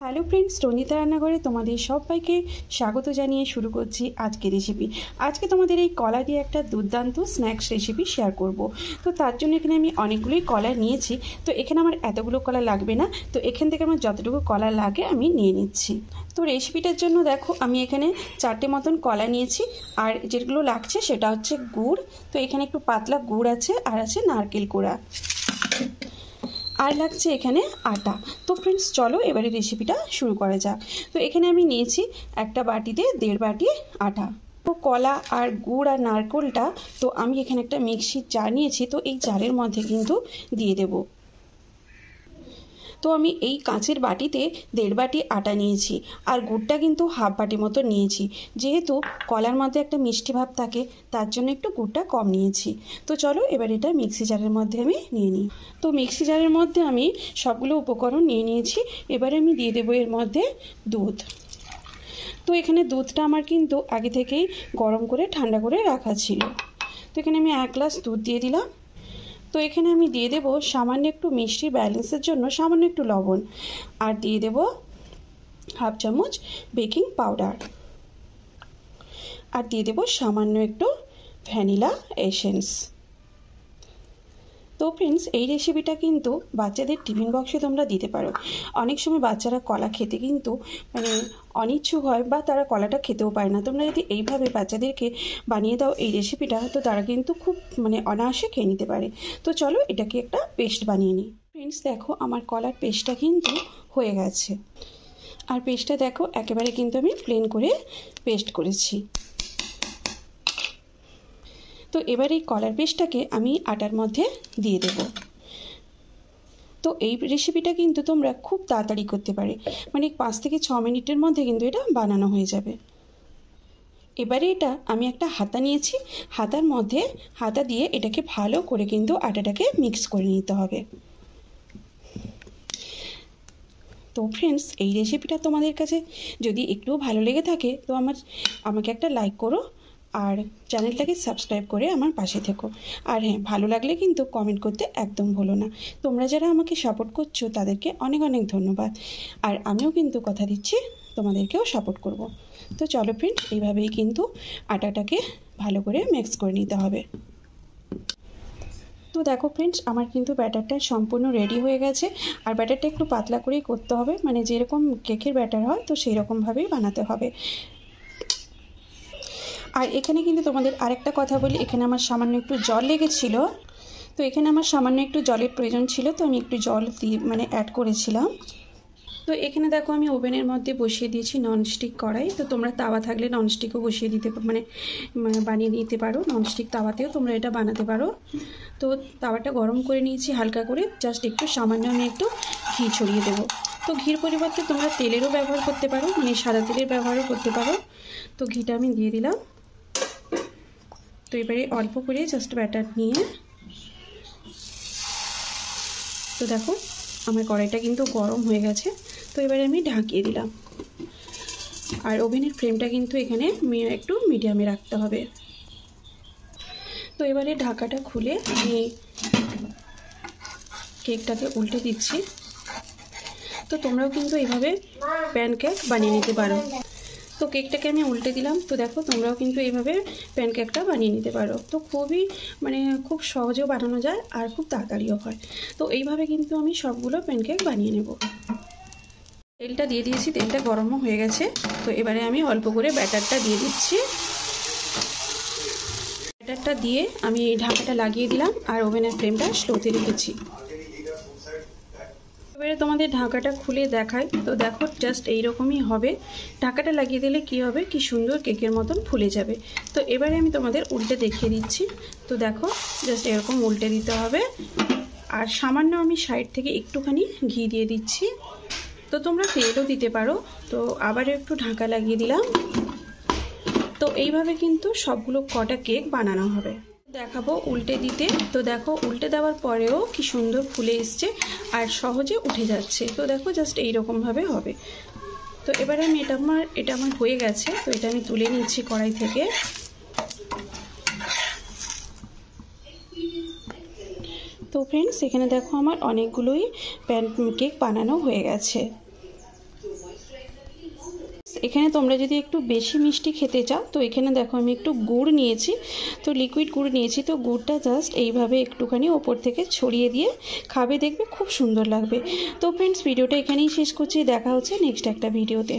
Hello friends, Ranjita রান্নাঘরে তোমাদের সবাইকে স্বাগত জানিয়ে শুরু করছি আজকের রেসিপি। আজকে তোমাদের এই কলা দিয়ে একটা দুর্দান্ত স্ন্যাক্স রেসিপি শেয়ার করব। তো তার জন্য এখানে আমি অনেকগুলোই কলা নিয়েছি। তো এখানে আমার এতগুলো কলা লাগবে না, তো এখান থেকে আমার যতটুকু কলা লাগে আমি নিয়ে নিচ্ছি। তো রেসিপিটার জন্য দেখো আমি এখানে 4টে মতন কলা নিয়েছি, আর যেগুলো লাগছে সেটা হচ্ছে গুড়। তো এখানে একটু পাতলা গুড় আছে, আর আছে নারকেল কোড়া, আর লাগছে এখানে আটা। তো ফ্রেন্ডস চলো এবারে রেসিপিটা শুরু করা যাক। তো এখানে আমি নিয়েছি একটা বাটিতে 1.5 বাটি আটা। তো কলা আর গুড় আর নারকেলটা তো আমি এখানে একটা মিক্সির জার নিয়েছি, তো এই জারের মধ্যে কিন্তু দিয়ে দেব। তো আমি এই কাঁচের বাটিতে 1.5 বাটি আটা নিয়েছি, আর গুড়টা কিন্তু হাফ বাটি মতো নিয়েছি। যেহেতু কলার মধ্যে একটা মিষ্টি ভাব থাকে, তার জন্য একটু গুড়টা কম নিয়েছি। তো চলো এবার এটা মিক্সি জারের মধ্যে আমি নিয়ে নিই। তো মিক্সি জারের মধ্যে আমি সবগুলো উপকরণ নিয়ে নিয়েছি। এবারে আমি দিয়ে দেবো এর মধ্যে দুধ। তো এখানে দুধটা আমার কিন্তু আগে থেকেই গরম করে ঠান্ডা করে রাখা ছিল। তো এখানে আমি 1 গ্লাস দুধ দিয়ে দিলাম। তো এখানে আমি দিয়ে দেব সামান্য একটু মিষ্টির ব্যালেন্সের জন্য সামান্য একটু লবণ, আর দিয়ে দেব হাফ চামচ বেকিং পাউডার, আর দিয়ে দেব সামান্য একটু ভ্যানিলা এসেন্স। তো ফ্রেন্ডস এই রেসিপিটা কিন্তু বাচ্চাদের টিফিন বক্সে তোমরা দিতে পারো। অনেক সময় বাচ্চারা কলা খেতে কিন্তু অনিচ্ছুক হয়, বা তারা কলাটা খেতেও পারে না। তোমরা যদি এইভাবে বাচ্চাদেরকে বানিয়ে দাও এই রেসিপিটা, তো তারা কিন্তু খুব অনায়াসে খেয়ে নিতে পারে। তো চলো এটাকে একটা পেস্ট বানিয়ে নিই। ফ্রেন্ডস দেখো আমার কলার পেস্টটা কিন্তু হয়ে গেছে, আর পেস্টটা দেখো একেবারে কিন্তু আমি প্লেন করে পেস্ট করেছি। তো এবার এই কলার পেস্টটাকে আমি আটার মধ্যে দিয়ে দেব। তো এই রেসিপিটা কিন্তু তোমরা খুব তাড়াতাড়ি করতে পারে, 5 থেকে 6 মিনিটের মধ্যে কিন্তু এটা বানানো হয়ে যাবে। এবারে এটা আমি একটা হাতা নিয়েছি, হাতার মধ্যে হাতা দিয়ে এটাকে ভালো করে কিন্তু আটাটাকে মিক্স করে নিতে হবে। তো ফ্রেন্ডস এই রেসিপিটা তোমাদের কাছে যদি একটু ভালো লেগে থাকে তো আমাকে একটা লাইক করো, আর চ্যানেলটাকে সাবস্ক্রাইব করে আমার পাশে থেকো। আর হ্যাঁ, ভালো লাগলে কিন্তু কমেন্ট করতে একদম ভুলো না। তোমরা যারা আমাকে সাপোর্ট করছো তাদেরকে অনেক অনেক ধন্যবাদ, আর আমিও কিন্তু কথা দিচ্ছি তোমাদেরকেও সাপোর্ট করব। তো চলো ফ্রেন্ড, এইভাবেই কিন্তু আটাটাকে ভালো করে মিক্স করে নিতে হবে। তো দেখো ফ্রেন্ডস আমার কিন্তু ব্যাটারটা সম্পূর্ণ রেডি হয়ে গেছে, আর ব্যাটারটা একটু পাতলা করেই করতে হবে, যেরকম কেকের ব্যাটার হয় তো সেই রকমভাবেই বানাতে হবে। আর এখানে কিন্তু তোমাদের আরেকটা কথা বলি, এখানে আমার সামান্য একটু জল লেগেছিল। তো এখানে আমার সামান্য একটু জলের প্রয়োজন ছিল, তো আমি একটু জল দিয়ে অ্যাড করেছিলাম। তো এখানে দেখো আমি ওভেনের মধ্যে বসিয়ে দিয়েছি ননস্টিক কড়াই। তো তোমরা তাওয়া থাকলে ননস্টিকও বসিয়ে দিতে বানিয়ে নিতে পারো, ননস্টিক তাওয়াতেও তোমরা এটা বানাতে পারো। তো তাওয়াটা গরম করে নিয়েছি হালকা করে, জাস্ট একটু সামান্য আমি একটু ঘি ছড়িয়ে দেবো। তো ঘির পরিবর্তে তোমরা তেলেরও ব্যবহার করতে পারো, সাদা তেলের ব্যবহারও করতে পারো। তো ঘিটা আমি দিয়ে দিলাম। তো এবারে অল্প করে জাস্ট ব্যাটার নিয়ে, তো দেখো আমার কড়াইটা কিন্তু গরম হয়ে গেছে। তো এবারে আমি ঢাকিয়ে দিলাম, আর ওভেনের ফ্লেমটা কিন্তু এখানে একটু মিডিয়ামে রাখতে হবে। তো এবারে ঢাকাটা খুলে আমি কেকটাকে উল্টে দিচ্ছি। তো তোমরাও কিন্তু এইভাবে প্যানকেক বানিয়ে নিতে পারো। তো কেকটাকে আমি উল্টে দিলাম। তো দেখো তোমরাও কিন্তু এইভাবে প্যানকেকটা বানিয়ে নিতে পারো। তো খুবই খুব সহজেও বানানো যায়, আর খুব তাড়াতাড়িও হয়। তো এইভাবে কিন্তু আমি সবগুলো প্যানকেক বানিয়ে নেব। তেলটা দিয়ে দিয়েছি, তেলটা গরমও হয়ে গেছে। তো এবারে আমি অল্প করে ব্যাটারটা দিয়ে দিচ্ছি। ব্যাটারটা দিয়ে আমি এই ঢাকাটা লাগিয়ে দিলাম, আর ওভেনের ফ্লেমটা স্লোতে রেখেছি। এবারে তোমাদের ঢাকাটা খুলে দেখাই। তো দেখো জাস্ট এইরকমই হবে। ঢাকাটা লাগিয়ে দিলে কি হবে, কি সুন্দর কেকের মতন ফুলে যাবে। তো এবারে আমি তোমাদের উল্টে দেখিয়ে দিচ্ছি। তো দেখো জাস্ট এরকম উল্টে দিতে হবে, আর সামান্য আমি সাইড থেকে একটুখানি ঘি দিয়ে দিচ্ছি। তো তোমরা তেলও দিতে পারো। তো আবারও একটু ঢাকা লাগিয়ে দিলাম। তো এইভাবে কিন্তু সবগুলো কটা কেক বানানো হবে। দেখাবো উল্টে দিতে। তো দেখো উল্টে দেওয়ার পরেও কি সুন্দর ফুলে এসছে, আর সহজে উঠে যাচ্ছে। তো দেখো জাস্ট এইরকমভাবে হবে। তো এবারে আমি এটা আমার হয়ে গেছে। তো এটা আমি তুলে নিচ্ছি কড়াই থেকে। তো ফ্রেন্ডস এখানে দেখো আমার অনেকগুলোই কেক বানানো হয়ে গেছে। এখানে তোমরা যদি একটু বেশি মিষ্টি খেতে চাও তো এখানে দেখো আমি একটু গুড় নিয়েছি, তো লিকুইড গুড় নিয়েছি। তো গুড়টা জাস্ট এইভাবে একটুখানি ওপর থেকে ছড়িয়ে দিয়ে খাবে, দেখবে খুব সুন্দর লাগবে। তো ফ্রেন্ডস, ভিডিওটা এখানেই শেষ করছি, দেখা হচ্ছে নেক্সট একটা ভিডিওতে।